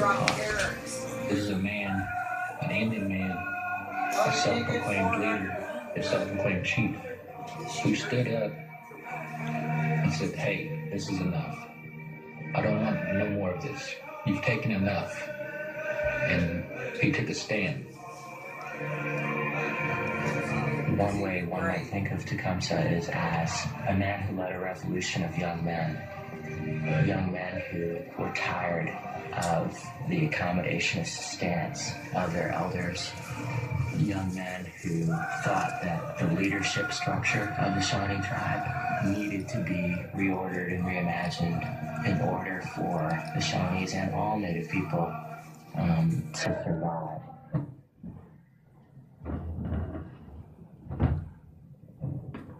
This is a man, an Indian man, a self-proclaimed leader, a self-proclaimed chief, who stood up and said, hey, this is enough. I don't want no more of this. You've taken enough. And he took a stand. One way one might think of Tecumseh is as a man who led a revolution of young men who were tired of the accommodationist stance of their elders, young men who thought that the leadership structure of the Shawnee tribe needed to be reordered and reimagined in order for the Shawnees and all Native people to survive.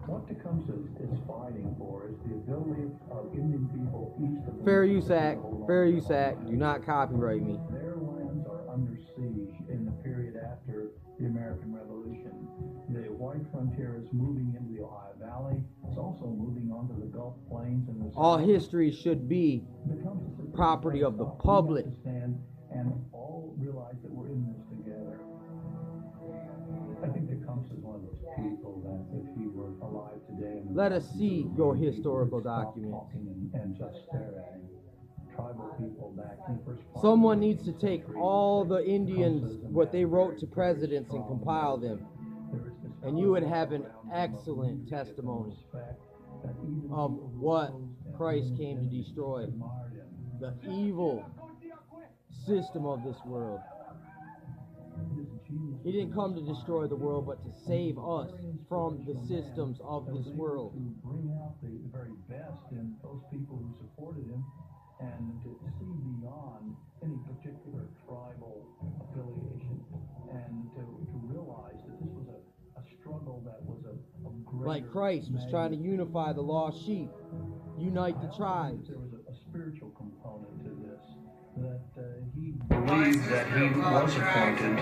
What Tecumseh is fighting for is the ability of Indian people east of the Fair use act. Fair use act. Do not copyright me. Their lands are under siege in the period after the American Revolution. The white frontier is moving into the Ohio Valley. It's also moving onto the Gulf Plains and the All history should be property of the public. And all realize that we're in this together. I think Tecumseh is one of those people that if he were alive today, Let us see your historical documents. and just stare at him. Tribal people back in the first part Someone needs to take all the Indians, what they wrote to presidents, and compile them. And you would have an excellent testimony of what Christ came to destroy. The evil system of this world. He didn't come to destroy the world, but to save us from the systems of this world. to bring out the very best in those people who supported him and to see beyond any particular tribal affiliation and to realize that this was a struggle that was a greater Like Christ was trying to unify the lost sheep, unite the tribes. There was a spiritual component to this that he Believed that he was appointed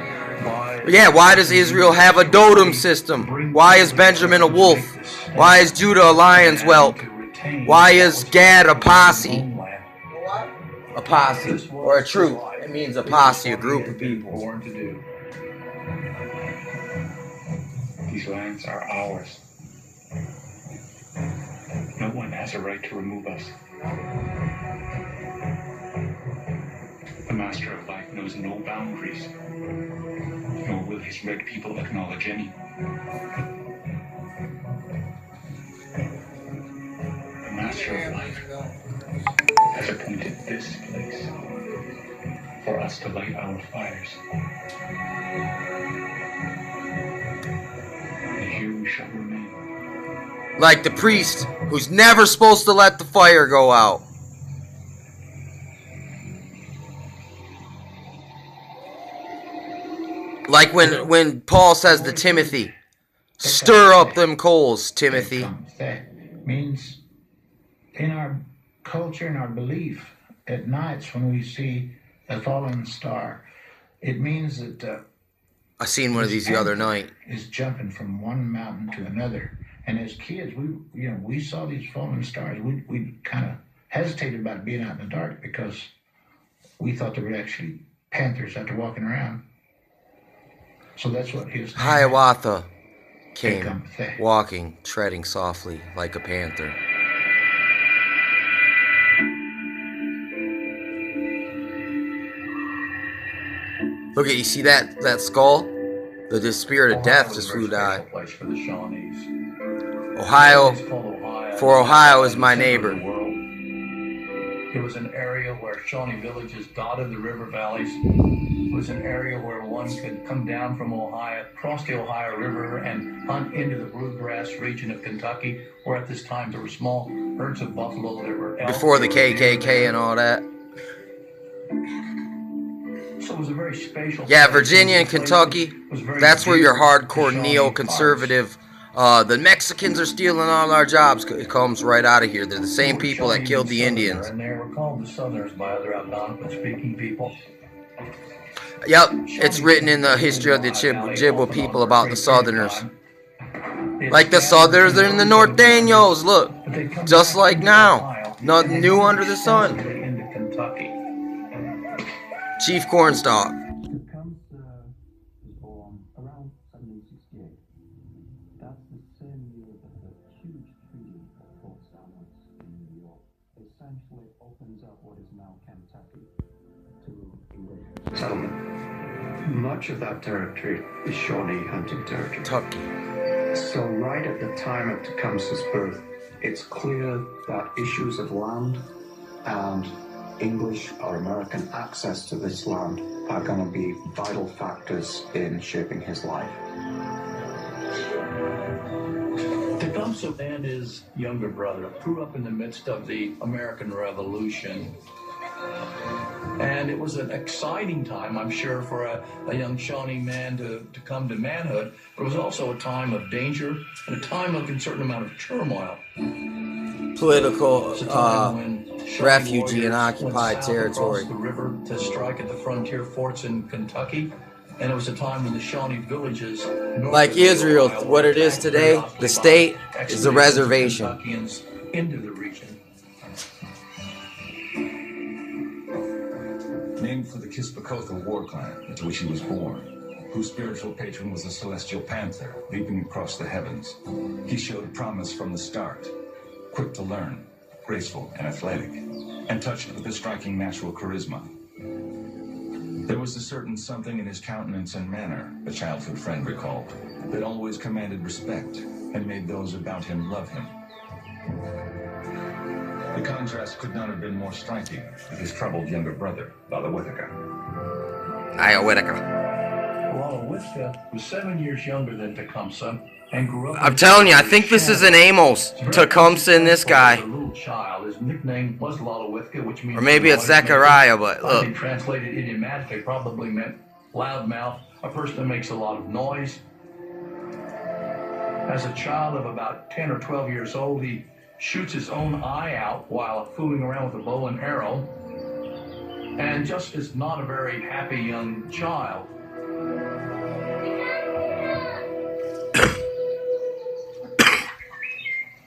by... Yeah, why does Israel have a totem system? Why is Benjamin a wolf? Why is Judah a lion's whelp? Why is Gad a posse? A posse, or a troop. It means a posse, a group of people. Born to do. These lands are ours. No one has a right to remove us. The Master of Life knows no boundaries, nor will his red people acknowledge any. The Master of Life has appointed this place for us to light our fires. And here we shall remain. Like the priest, who's never supposed to let the fire go out. Like when Paul says to Timothy, stir up them coals, Timothy. That means in our culture and our belief at nights when we see a fallen star, it means that I seen one of these the other night. Is jumping from one mountain to another. And as kids, we saw these fallen stars. We kind of hesitated about being out in the dark because we thought there were actually panthers out there walking around. So that's what his Hiawatha came walking, treading softly like a panther. Look at, you see that skull? The spirit of death just flew by. Ohio, for Ohio is my neighbor. It was an area where Shawnee villages dotted the river valleys. It was an area where one could come down from Ohio, cross the Ohio River, and hunt into the bluegrass region of Kentucky, where at this time there were small herds of buffalo. There were elk, before the KKK and all that. So it was a very spatial. Yeah, Virginia and Kentucky, that's where your hardcore neoconservative, the Mexicans are stealing all our jobs, it comes right out of here. They're the same people that killed the Indians. And they were called the Southerners by other Algonquin-speaking people. Yep, it's written in the history of the Ojibwa people about the Southerners. Like the Southerners and the Norteños, look, just like now. Nothing new under the sun. Chief Cornstalk. Tecumseh was born around 1768. That's the same year that the huge treaty of Fort Stanwix in New York essentially opens up what is now Kentucky to English settlement. Much of that territory is Shawnee hunting territory. Kentucky. So right at the time of Tecumseh's birth, it's clear that issues of land and English or American access to this land are going to be vital factors in shaping his life. Tecumseh and his younger brother grew up in the midst of the American Revolution. And it was an exciting time, I'm sure, for a young Shawnee man to come to manhood. But it was also a time of danger and a time of a certain amount of turmoil. Political When refugee in warriors occupied went south territory. across the river to strike at the frontier forts in Kentucky. And it was a time when the Shawnee villages, north Like of Israel, Ohio, what it is today, the state is a reservation. Kentuckians into the region. Named for the Kispakotha war clan into which he was born, whose spiritual patron was the celestial Panther, leaping across the heavens. He showed promise from the start, quick to learn, graceful and athletic, and touched with a striking natural charisma. There was a certain something in his countenance and manner, a childhood friend recalled, that always commanded respect and made those about him love him. The contrast could not have been more striking with his troubled younger brother, Walawithaka. Walawithaka was 7 years younger than Tecumseh and grew up. I'm telling you, I think this is an Amos. Tecumseh and this guy. As a little child, his nickname was Walawithaka, which means. Or maybe it's Zechariah, but look. Translated idiomatically, probably meant loudmouth, a person that makes a lot of noise. As a child of about 10 or 12 years old, he shoots his own eye out while fooling around with a bow and arrow, and just is not a very happy young child.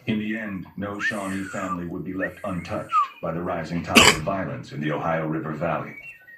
In the end, no Shawnee family would be left untouched by the rising tide of violence in the Ohio River Valley.